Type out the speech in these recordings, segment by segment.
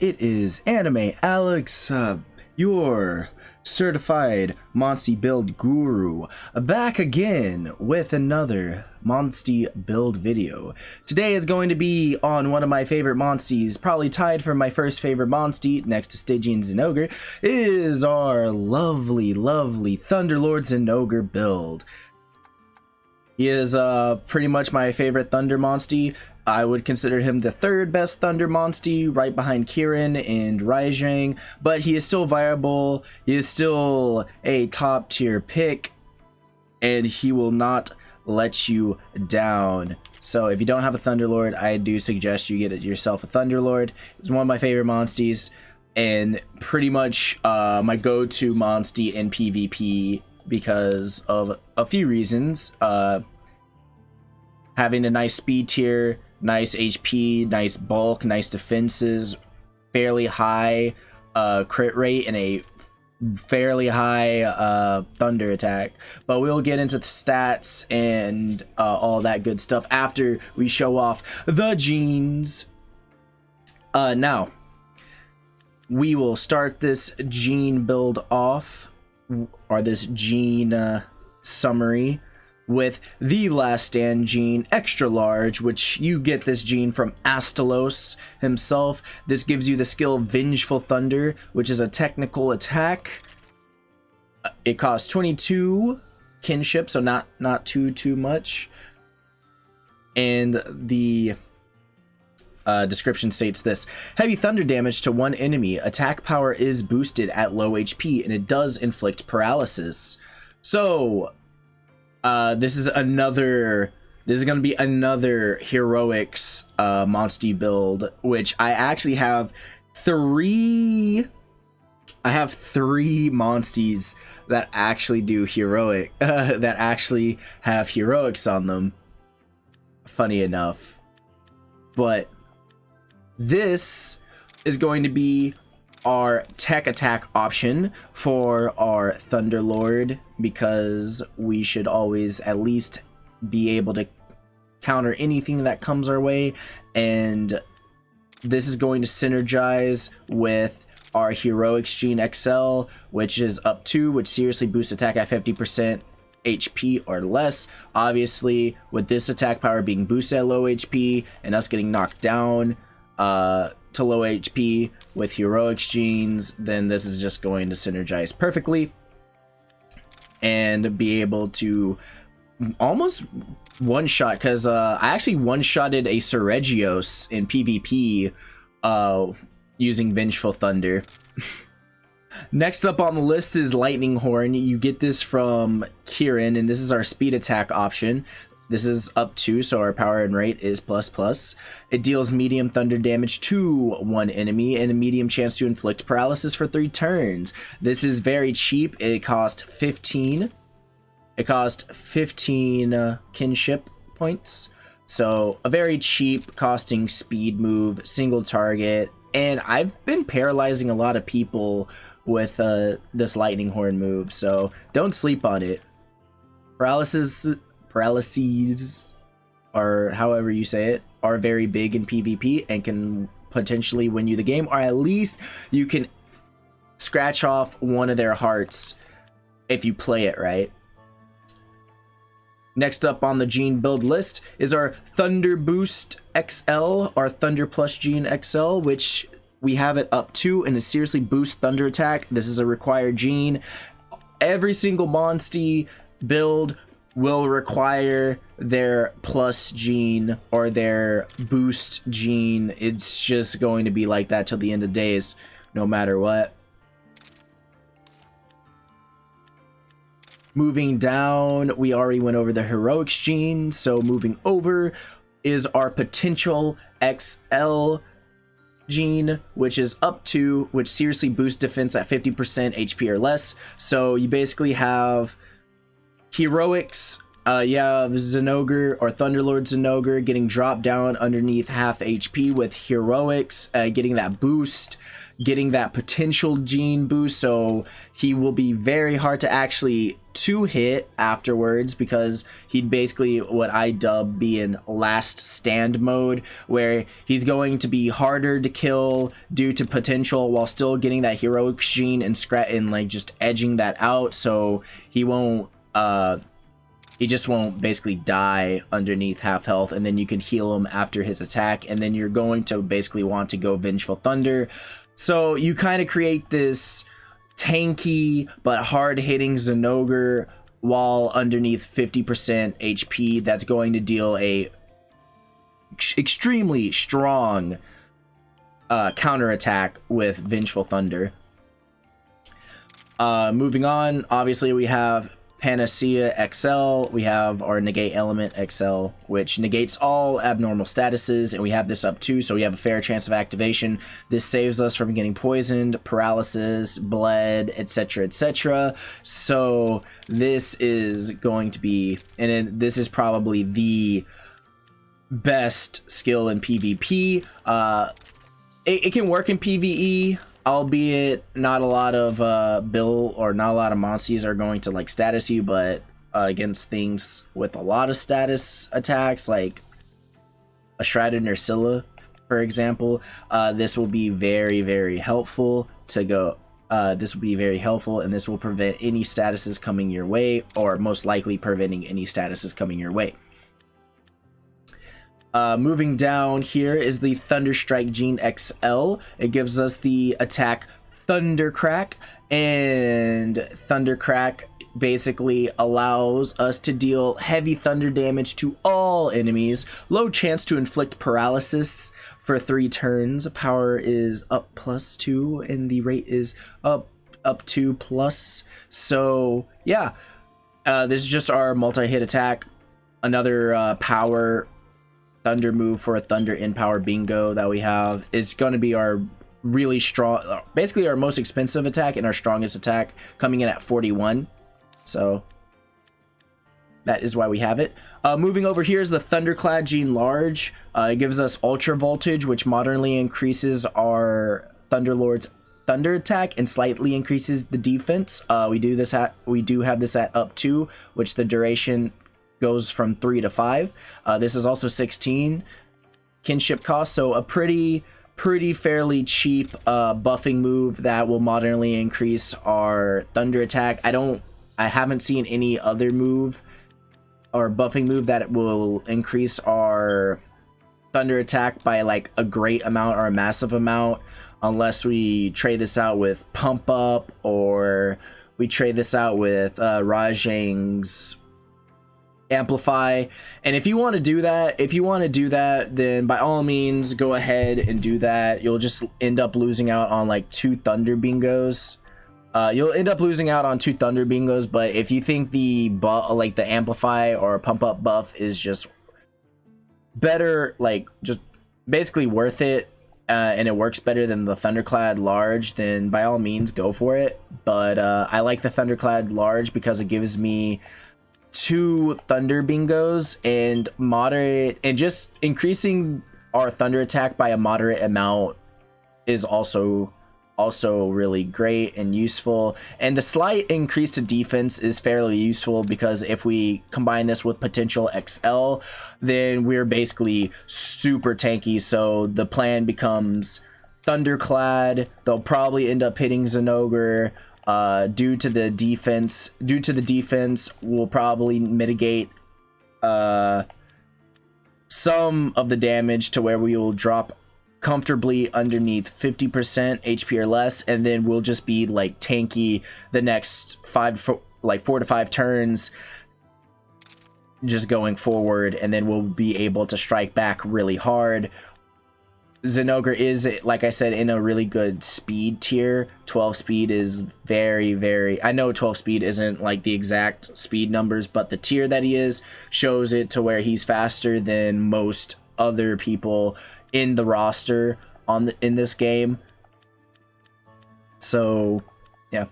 it is Anime Alex, your certified Monstie build guru, back again with another Monstie build video. Today is going to be on one of my favorite Monsties, probably tied for my first favorite Monstie next to Thunderlord Zinogre, is our lovely Thunderlord Zinogre build. He is pretty much my favorite Thunder Monstie. I would consider him the third best Thunder Monstie, right behind Kirin and Raijang, but he is still viable. He is still a top tier pick, and he will not let you down. So if you don't have a Thunderlord, I do suggest you get yourself a Thunderlord. It's one of my favorite Monsties, and pretty much my go-to Monstie in PvP because of a few reasons. Having a nice speed tier, nice HP, nice bulk, nice defenses, fairly high crit rate, and a fairly high thunder attack. But we'll get into the stats and all that good stuff after we show off the genes. Now, we will start this gene build off, or this gene summary, with the Last Stand gene, extra large, which you get this gene from Astalos himself. This gives you the skill Vengeful Thunder, which is a technical attack. It costs 22 kinship, so not too much. And the description states this: heavy thunder damage to one enemy. Attack power is boosted at low HP, and it does inflict paralysis. So this is going to be another heroics Monstie build, which I actually have three Monsties that actually do heroic that actually have heroics on them, funny enough. But this is going to be our tech attack option for our Thunderlord, because we should always at least be able to counter anything that comes our way, and this is going to synergize with our Heroics Gene XL, which is up 2, which seriously boosts attack at 50% HP or less. Obviously, with this attack power being boosted at low HP and us getting knocked down to low HP with heroics genes, then this is just going to synergize perfectly and be able to almost one-shot, because I actually one-shotted a Seregios in PvP using Vengeful Thunder. Next up on the list is Lightning Horn. You get this from Kirin, and this is our speed attack option. This is up 2, so our power and rate is ++. It deals medium thunder damage to one enemy and a medium chance to inflict paralysis for 3 turns. This is very cheap. It costs 15. It costs 15 kinship points. So a very cheap costing speed move, single target. And I've been paralyzing a lot of people with this Lightning Horn move, so don't sleep on it. Paralyses, or however you say it, are very big in PvP and can potentially win you the game, or at least you can scratch off one of their hearts if you play it right. Next up on the gene build list is our Thunder Boost XL, our Thunder Plus Gene XL, which we have it up 2, and it seriously boosts thunder attack. This is a required gene. Every single Monstie build will require their plus gene or their boost gene. It's just going to be like that till the end of days, no matter what. Moving down, we already went over the heroics gene, so moving over is our potential XL gene, which is up 2, which seriously boosts defense at 50% HP or less. So you basically have heroics, you have Zinogre or Thunderlord Zinogre getting dropped down underneath half HP with heroics, getting that boost, getting that potential gene boost, so he will be very hard to actually 2 hit afterwards, because he'd basically what I dub be in last stand mode, where he's going to be harder to kill due to potential while still getting that heroic gene and like just edging that out, so he won't he just won't basically die underneath half health, and then you can heal him after his attack, and then you're going to basically want to go Vengeful Thunder. So you kind of create this tanky but hard-hitting Zinogre while underneath 50% HP that's going to deal a extremely strong counterattack with Vengeful Thunder. Moving on, obviously we have Panacea XL, we have our Negate Element XL, which negates all abnormal statuses, and we have this up 2, so we have a fair chance of activation. This saves us from getting poisoned, paralysis, bled, etc, etc. So this is going to be, and this is probably the best skill in PvP. It can work in PvE, albeit not a lot of Bill or not a lot of Monsties are going to like status you, but against things with a lot of status attacks like a Shrouded Nursilla, for example, this will be very, very helpful to go. This will be very helpful, and this will prevent any statuses coming your way, or most likely preventing any statuses coming your way. Moving down here is the Thunderstrike Gene XL. It gives us the attack Thundercrack, and Thundercrack basically allows us to deal heavy thunder damage to all enemies. Low chance to inflict paralysis for 3 turns. Power is up +2, and the rate is up 2+. So yeah, this is just our multi-hit attack. Another power thunder move for a thunder in power bingo that we have. Is going to be our really strong, basically our most expensive attack and our strongest attack, coming in at 41. So that is why we have it. Moving over here is the Thunderclad Gene Large. It gives us Ultra Voltage, which moderately increases our Thunderlord's thunder attack and slightly increases the defense. We do have this at up 2, which the duration goes from 3 to 5. This is also 16 kinship cost, so a pretty fairly cheap buffing move that will moderately increase our thunder attack. I haven't seen any other move or buffing move that will increase our thunder attack by like a great amount or a massive amount, unless we trade this out with Pump Up, or we trade this out with Rajang's Amplify. And if you want to do that, then by all means go ahead and do that. You'll just end up losing out on like 2 thunder bingos. You'll end up losing out on 2 thunder bingos, but if you think the Amplify or Pump Up buff is just better, like just basically worth it, and it works better than the Thunderclad Large, then by all means go for it. But I like the Thunderclad Large because it gives me 2 thunder bingos and moderate, and just increasing our thunder attack by a moderate amount is also really great and useful. And the slight increase to defense is fairly useful, because if we combine this with Potential XL, then we're basically super tanky. So the plan becomes Thunderclad. They'll probably end up hitting Zinogre. Due to the defense, we'll probably mitigate some of the damage to where we will drop comfortably underneath 50% HP or less, and then we'll just be like tanky the next 4 to 5 turns, just going forward, and then we'll be able to strike back really hard. Zinogre is, like I said, in a really good speed tier. 12 speed is very, I know 12 speed isn't like the exact speed numbers, but the tier that he is shows it to where he's faster than most other people in the roster in this game. So yeah,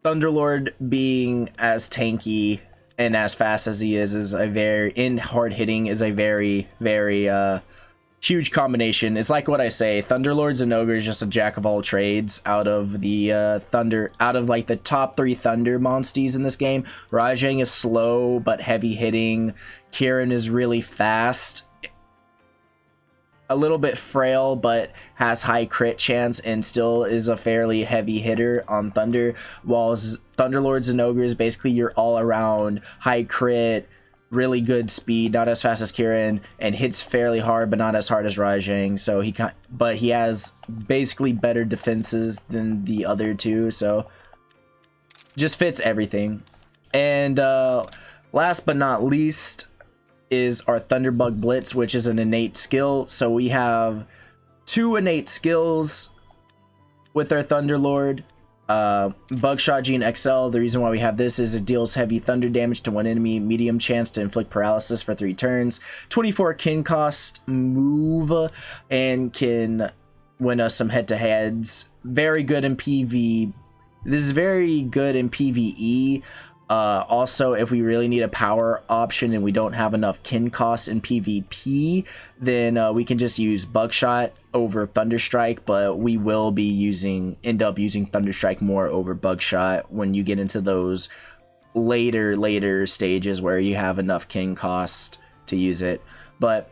Thunderlord being as tanky and as fast as he is a very, in hard hitting, is a very huge combination. It's like what I say, Thunderlord Zinogre is just a jack of all trades out of the like the top 3 Thunder Monsties in this game. Rajang is slow but heavy hitting. Kieran is really fast, a little bit frail, but has high crit chance and still is a fairly heavy hitter on Thunder, while Thunderlord Zinogre is basically your all around high crit, really good speed, not as fast as Kieran, and hits fairly hard but not as hard as Rajang. So he has basically better defenses than the other two, so just fits everything. And last but not least is our Thunderbug Blitz, which is an innate skill. So we have 2 innate skills with our Thunderlord. Bugshot Gene XL, the reason why we have this is it deals heavy thunder damage to one enemy, medium chance to inflict paralysis for 3 turns, 24 kin cost move, and can win us some head-to-heads. Very good in PV. This is very good in PVE. Also, if we really need a power option and we don't have enough kin costs in PvP, then we can just use Bugshot over Thunderstrike, but we will be end up using Thunderstrike more over Bugshot when you get into those later stages where you have enough kin cost to use it. But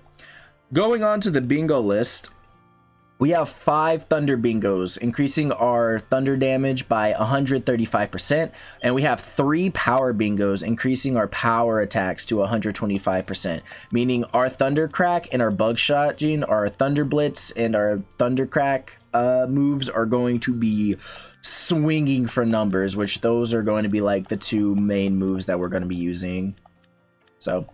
going on to the bingo list, we have 5 Thunder Bingos, increasing our Thunder damage by 135%, and we have 3 Power Bingos, increasing our Power attacks to 125%, meaning our Thunder Crack and our Bugshot Gene, our Thunder Blitz and our Thunder Crack moves are going to be swinging for numbers, which those are going to be like the 2 main moves that we're going to be using. So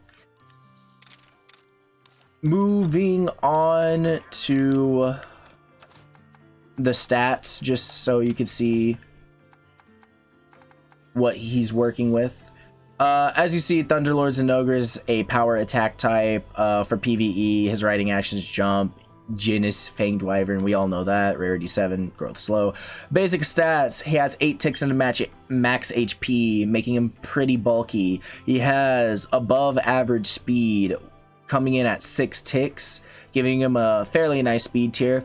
moving on to the stats, just so you can see what he's working with. As you see, Thunderlord Zinogre is a power attack type. For PvE, his riding actions jump, Genus, Fanged Wyvern, we all know that. Rarity 7, growth slow. Basic stats, he has 8 ticks in max HP, making him pretty bulky. He has above average speed, coming in at 6 ticks, giving him a fairly nice speed tier.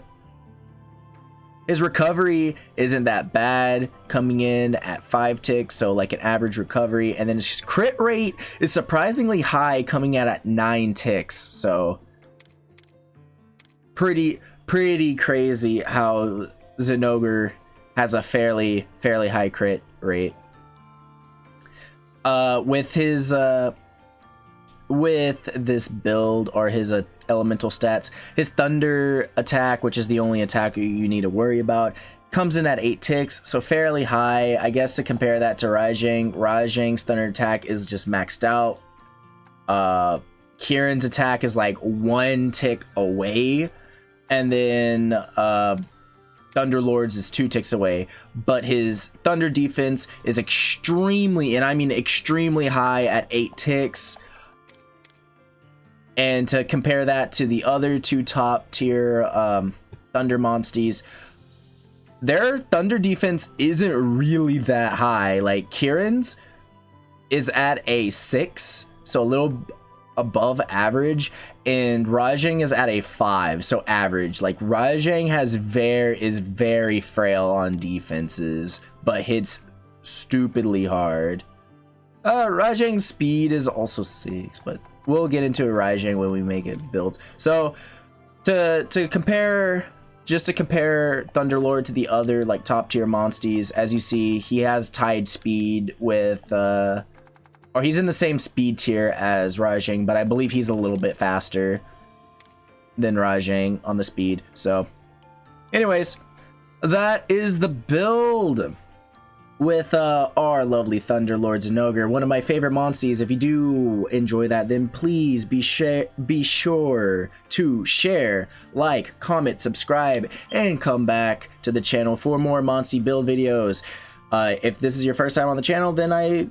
His recovery isn't that bad, coming in at 5 ticks, so like an average recovery. And then his crit rate is surprisingly high, coming in at 9 ticks. So pretty crazy how Zinogre has a fairly high crit rate. With this build, or his elemental stats, his Thunder attack, which is the only attack you need to worry about, comes in at 8 ticks, so fairly high. I guess to compare that to Rajang's Thunder attack is just maxed out. Kieran's attack is like 1 tick away, and then Thunderlord's is 2 ticks away, but his Thunder defense is extremely, and I mean extremely high at 8 ticks. And to compare that to the other 2 top tier Thunder Monsties, their Thunder defense isn't really that high. Like Kieran's is at a 6, so a little above average, and Rajang is at a 5, so average. Like Rajang is very frail on defenses, but hits stupidly hard. Rajang's speed is also 6, but we'll get into Rajang when we make it built. So to compare Thunderlord to the other like top tier Monsties, as you see, he has tied speed with or he's in the same speed tier as Rajang, but I believe he's a little bit faster than Rajang on the speed. So anyways, that is the build with our lovely Thunderlord Zinogre, one of my favorite Monsties. If you do enjoy that, then please be sure to share, like, comment, subscribe, and come back to the channel for more Monstie build videos. If this is your first time on the channel, then I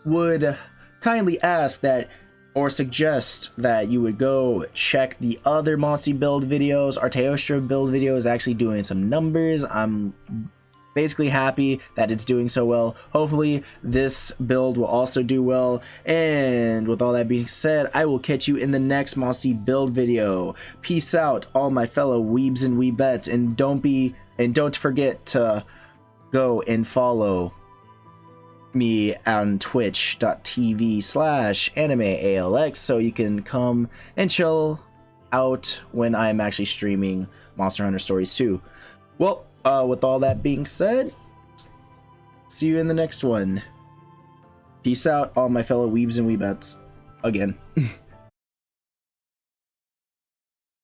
would kindly ask that, or suggest that you would go check the other Monstie build videos. Our Teostra build video is actually doing some numbers. I'm basically happy that it's doing so well. Hopefully this build will also do well. And with all that being said, I will catch you in the next Monstie build video. Peace out, all my fellow weebs and weebettes, and don't forget to go and follow me on twitch.tv/animealx so you can come and chill out when I'm actually streaming Monster Hunter Stories 2. Well, with all that being said, see you in the next one. Peace out, all my fellow weebs and weebettes. Again.